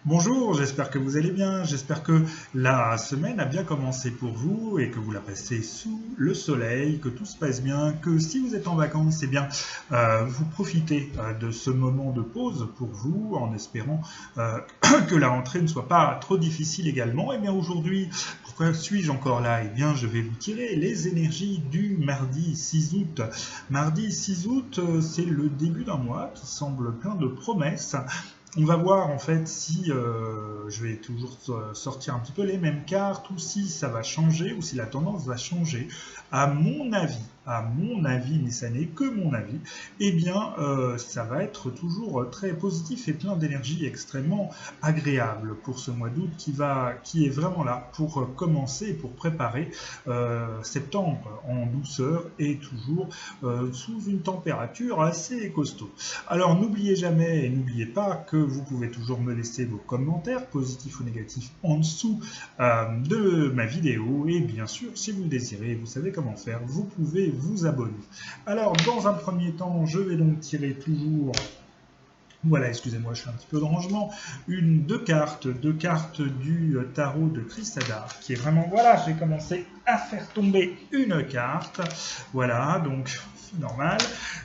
Bonjour, j'espère que vous allez bien, j'espère que la semaine a bien commencé pour vous et que vous la passez sous le soleil, que tout se passe bien, que si vous êtes en vacances, eh bien, vous profitez de ce moment de pause pour vous en espérant que la rentrée ne soit pas trop difficile également. Eh bien aujourd'hui, pourquoi suis-je encore là? Eh bien, je vais vous tirer les énergies du mardi 6 août. Mardi 6 août, c'est le début d'un mois qui semble plein de promesses. On va voir en fait si je vais toujours sortir un petit peu les mêmes cartes ou si ça va changer ou si la tendance va changer. À mon avis, mais ça n'est que mon avis, eh bien ça va être toujours très positif et plein d'énergie extrêmement agréable pour ce mois d'août qui est vraiment là pour commencer, pour préparer septembre en douceur et toujours sous une température assez costaud. Alors n'oubliez jamais et n'oubliez pas que vous pouvez toujours me laisser vos commentaires, positifs ou négatifs, en dessous de ma vidéo. Et bien sûr, si vous le désirez, vous savez comment faire, vous pouvez vous abonner. Alors, dans un premier temps, je vais donc tirer toujours... Voilà, excusez-moi, je fais un petit peu de rangement. Deux cartes du tarot de Cristadar, qui est vraiment... Voilà, j'ai commencé à faire tomber une carte. Voilà, donc c'est normal.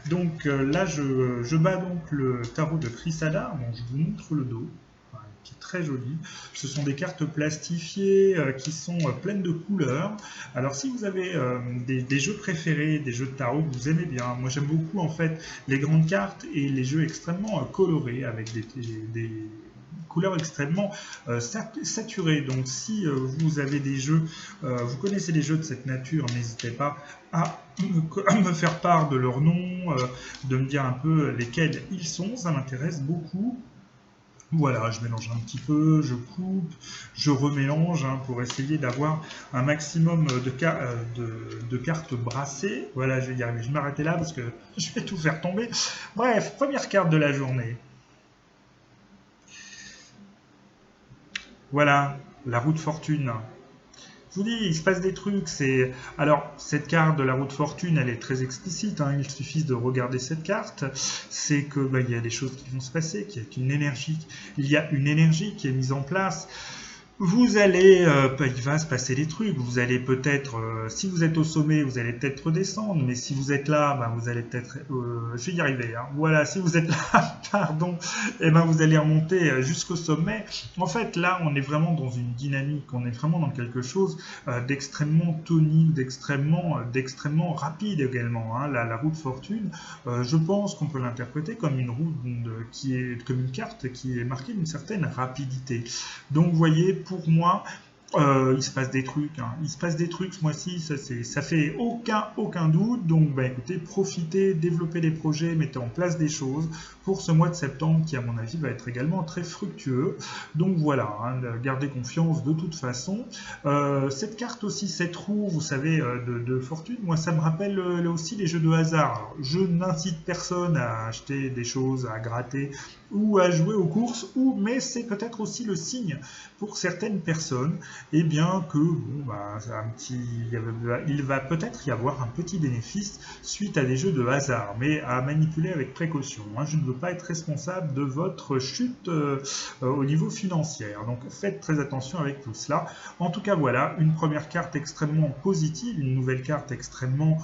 Donc là, je bats donc le tarot de Cristadar. Bon, je vous montre le dos, qui est très joli. Ce sont des cartes plastifiées qui sont pleines de couleurs. Alors si vous avez des jeux préférés, des jeux de tarot que vous aimez bien, moi j'aime beaucoup en fait les grandes cartes et les jeux extrêmement colorés avec des couleurs extrêmement saturées. Donc si vous avez des jeux, vous connaissez des jeux de cette nature, n'hésitez pas à me faire part de leur nom, de me dire un peu lesquels ils sont, ça m'intéresse beaucoup. Voilà, je mélange un petit peu, je coupe, je remélange pour essayer d'avoir un maximum de cartes brassées. Voilà, je vais y arriver. Je vais m'arrêter là parce que je vais tout faire tomber. Bref, première carte de la journée. Voilà, la roue de fortune. Je vous dis, il se passe des trucs. Alors, cette carte de la roue de fortune, elle est très explicite. Il suffit de regarder cette carte. C'est que il y a des choses qui vont se passer, il y a une énergie qui est mise en place. Vous allez, il va se passer des trucs. Vous allez peut-être, si vous êtes au sommet, vous allez peut-être redescendre, mais si vous êtes là, vous allez peut-être, je vais y arriver. Voilà, si vous êtes là, pardon, et vous allez remonter jusqu'au sommet. En fait, là, on est vraiment dans une dynamique, on est vraiment dans quelque chose d'extrêmement tonique, d'extrêmement rapide également. La roue de fortune, je pense qu'on peut l'interpréter comme une roue qui est comme une carte qui est marquée d'une certaine rapidité. Donc, vous voyez, pour moi, il se passe des trucs. Il se passe des trucs ce mois-ci, ça fait aucun doute. Donc, écoutez, profitez, développez des projets, mettez en place des choses pour ce mois de septembre qui, à mon avis, va être également très fructueux. Donc voilà, gardez confiance de toute façon. Cette carte aussi, cette roue, vous savez, de fortune, moi, ça me rappelle aussi les jeux de hasard. Alors, je n'incite personne à acheter des choses, à gratter ou à jouer aux courses, mais c'est peut-être aussi le signe pour certaines personnes bien que il va peut-être y avoir un petit bénéfice suite à des jeux de hasard, mais à manipuler avec précaution. Je ne veux pas être responsable de votre chute au niveau financier, donc faites très attention avec tout cela. En tout cas, voilà, une première carte extrêmement positive, une nouvelle carte extrêmement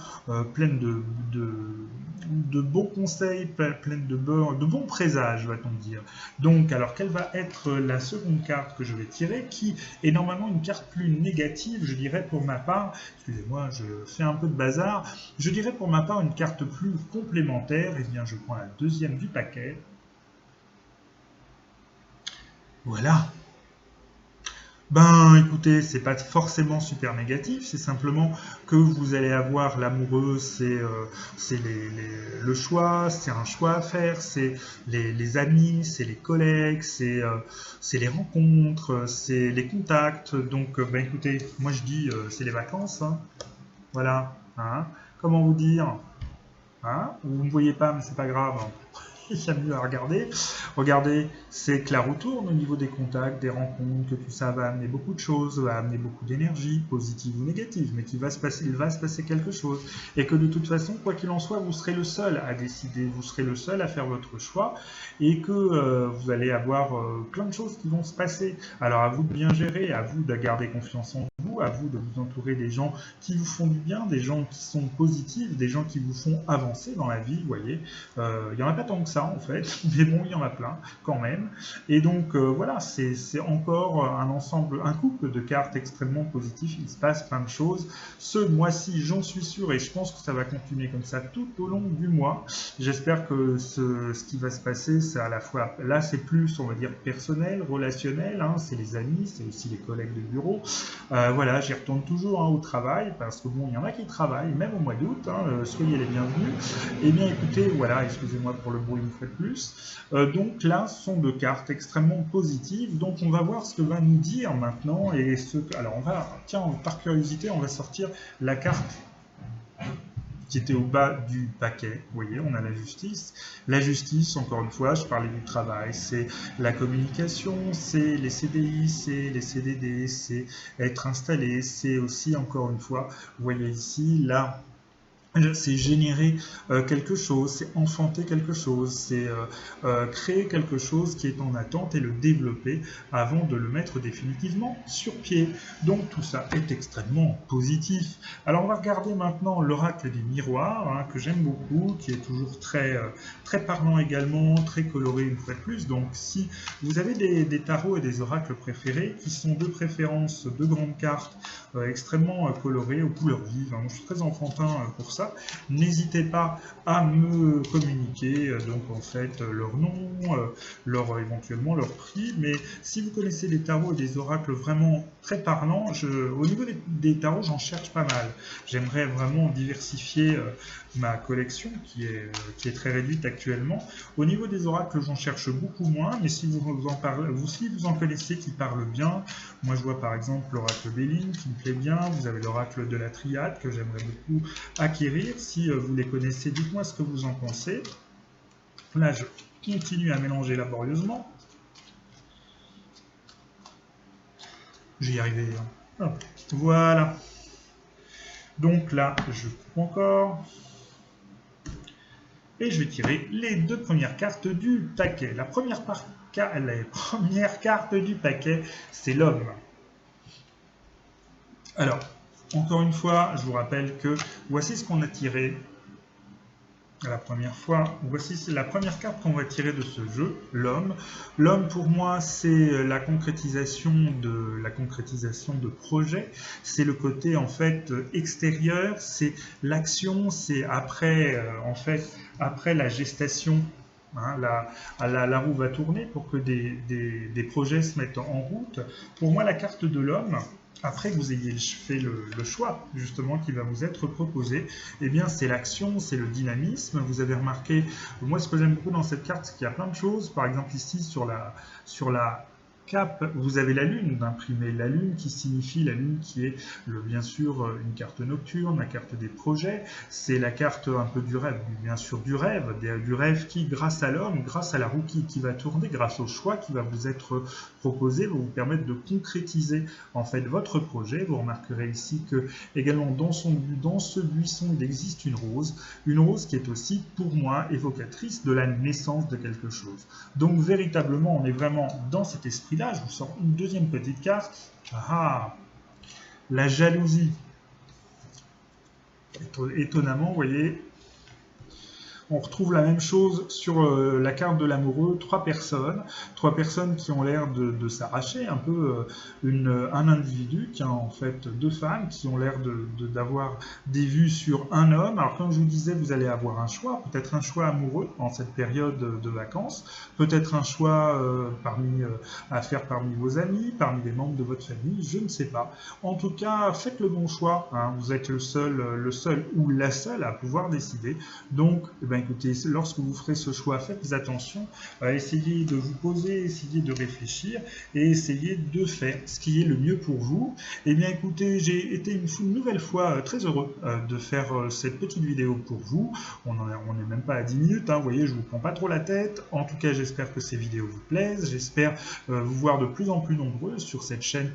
pleine de bons conseils, pleine de bons présages, va-t-on dire. Donc, alors, quelle va être la seconde carte que je vais tirer, qui est normalement une carte plus négative, je dirais pour ma part, excusez-moi, je fais un peu de bazar, je dirais pour ma part une carte plus complémentaire. Eh bien, je prends la deuxième du paquet. Voilà. Écoutez, c'est pas forcément super négatif, c'est simplement que vous allez avoir l'amoureux, c'est le choix, c'est un choix à faire, c'est les amis, c'est les collègues, c'est les rencontres, c'est les contacts. Donc, écoutez, moi je dis, c'est les vacances, voilà. Comment vous dire, vous ne me voyez pas, mais c'est pas grave. il y a mieux à regarder. Regardez, c'est que la roue tourne au niveau des contacts, des rencontres, que tout ça va amener beaucoup de choses, va amener beaucoup d'énergie, positive ou négative, mais il va se passer quelque chose. Et que de toute façon, quoi qu'il en soit, vous serez le seul à décider, vous serez le seul à faire votre choix, et que vous allez avoir plein de choses qui vont se passer. Alors à vous de bien gérer, à vous de garder confiance en vous, à vous de vous entourer des gens qui vous font du bien, des gens qui sont positifs, des gens qui vous font avancer dans la vie, vous voyez. Il n'y en a pas tant que ça en fait, mais bon, il y en a plein quand même. Et donc voilà, c'est encore un ensemble, un couple de cartes extrêmement positif, il se passe plein de choses. Ce mois-ci, j'en suis sûr, et je pense que ça va continuer comme ça tout au long du mois. J'espère que ce qui va se passer, c'est à la fois, là c'est plus, on va dire, personnel, relationnel, hein, c'est les amis, c'est aussi les collègues de bureau. Voilà, j'y retourne toujours hein, au travail, parce que bon, il y en a qui travaillent, même au mois d'août, hein, soyez les bienvenus. Eh bien écoutez, voilà, excusez-moi pour le bruit une fois de plus. Donc là, ce sont deux cartes extrêmement positives, donc on va voir ce que va nous dire maintenant, et alors on va, tiens, par curiosité, on va sortir la carte qui était au bas du paquet. Vous voyez, on a la justice. La justice, encore une fois, je parlais du travail, c'est la communication, c'est les CDI, c'est les CDD, c'est être installé, c'est aussi, encore une fois, vous voyez ici, là, c'est générer quelque chose, c'est enfanter quelque chose, c'est créer quelque chose qui est en attente et le développer avant de le mettre définitivement sur pied. Donc tout ça est extrêmement positif. Alors on va regarder maintenant l'oracle des miroirs, hein, que j'aime beaucoup, qui est toujours très parlant également, très coloré une fois de plus. Donc si vous avez des tarots et des oracles préférés, qui sont de préférence de grandes cartes extrêmement colorées, aux couleurs vives, hein, je suis très enfantin pour ça. N'hésitez pas à me communiquer donc en fait leur nom, éventuellement leur prix, mais si vous connaissez des tarots et des oracles vraiment très parlants, au niveau des tarots j'en cherche pas mal. J'aimerais vraiment diversifier ma collection qui est très réduite actuellement. Au niveau des oracles j'en cherche beaucoup moins, mais si vous en connaissez qui parlent bien, moi je vois par exemple l'oracle Béline qui me plaît bien, vous avez l'oracle de la Triade que j'aimerais beaucoup acquérir. Si vous les connaissez, dites-moi ce que vous en pensez. Là, je continue à mélanger laborieusement. J'y arrivé. Hein. Hop. Voilà. Donc là, je coupe encore. Et je vais tirer les deux premières cartes du paquet. La première carte du paquet, c'est l'homme. Alors, encore une fois, je vous rappelle que voici ce qu'on a tiré la première fois. Voici la première carte qu'on va tirer de ce jeu, l'homme. L'homme, pour moi, c'est la concrétisation de projets. C'est le côté, en fait, extérieur. C'est l'action. C'est après, en fait, après la gestation. Hein, la roue va tourner pour que des projets se mettent en route. Pour moi, la carte de l'homme, après que vous ayez fait le choix justement qui va vous être proposé, eh bien c'est l'action, c'est le dynamisme. Vous avez remarqué, moi ce que j'aime beaucoup dans cette carte, c'est qu'il y a plein de choses. Par exemple ici sur la cape, vous avez la lune d'imprimé, la lune qui signifie, la lune qui est bien sûr une carte nocturne, la carte des projets, c'est la carte un peu du rêve, bien sûr du rêve qui, grâce à l'homme, grâce à la roue qui va tourner, grâce au choix qui va vous être proposé, va vous permettre de concrétiser en fait votre projet. Vous remarquerez ici que également dans ce buisson il existe une rose qui est aussi pour moi évocatrice de la naissance de quelque chose. Donc véritablement on est vraiment dans cet esprit. Là, je vous sors une deuxième petite carte. Ah, la jalousie. Étonnamment, vous voyez, on retrouve la même chose sur la carte de l'amoureux, trois personnes qui ont l'air de s'arracher, un peu un individu qui a en fait deux femmes qui ont l'air d'avoir des vues sur un homme. Alors comme je vous disais, vous allez avoir un choix, peut-être un choix amoureux en cette période de vacances, peut-être un choix à faire parmi vos amis, parmi les membres de votre famille, je ne sais pas. En tout cas, faites le bon choix, hein. Vous êtes le seul ou la seule à pouvoir décider. Donc, eh ben, écoutez, lorsque vous ferez ce choix, faites attention, essayez de vous poser, essayez de réfléchir et essayez de faire ce qui est le mieux pour vous. Eh bien écoutez, j'ai été une nouvelle fois très heureux de faire cette petite vidéo pour vous. On n'est même pas à 10 minutes, hein, vous voyez, je vous prends pas trop la tête. En tout cas, j'espère que ces vidéos vous plaisent. J'espère vous voir de plus en plus nombreux sur cette chaîne,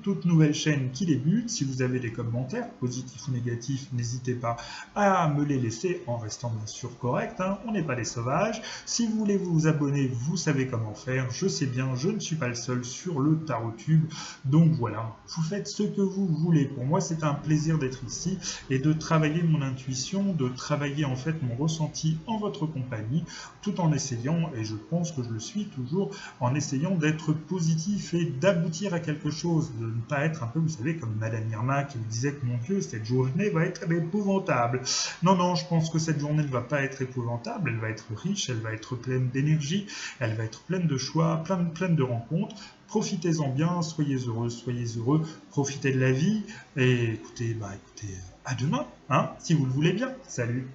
toute nouvelle chaîne qui débute. Si vous avez des commentaires, positifs ou négatifs, n'hésitez pas à me les laisser en restant bien sûr correct, hein. On n'est pas des sauvages. Si vous voulez vous abonner, vous savez comment faire. Je sais bien, je ne suis pas le seul sur le TarotTube. Donc voilà, vous faites ce que vous voulez. Pour moi, c'est un plaisir d'être ici et de travailler mon intuition, de travailler en fait mon ressenti en votre compagnie, tout en essayant, et je pense que je le suis toujours, en essayant d'être positif et d'aboutir à quelque chose, de ne pas être un peu, vous savez, comme Madame Irma qui me disait que mon Dieu, cette journée va être épouvantable. Non, non, je pense que cette journée ne va pas être épouvantable, elle va être riche, elle va être pleine d'énergie, elle va être pleine de choix, pleine de rencontres. Profitez-en bien, soyez heureux, profitez de la vie, et écoutez, à demain, hein, si vous le voulez bien. Salut!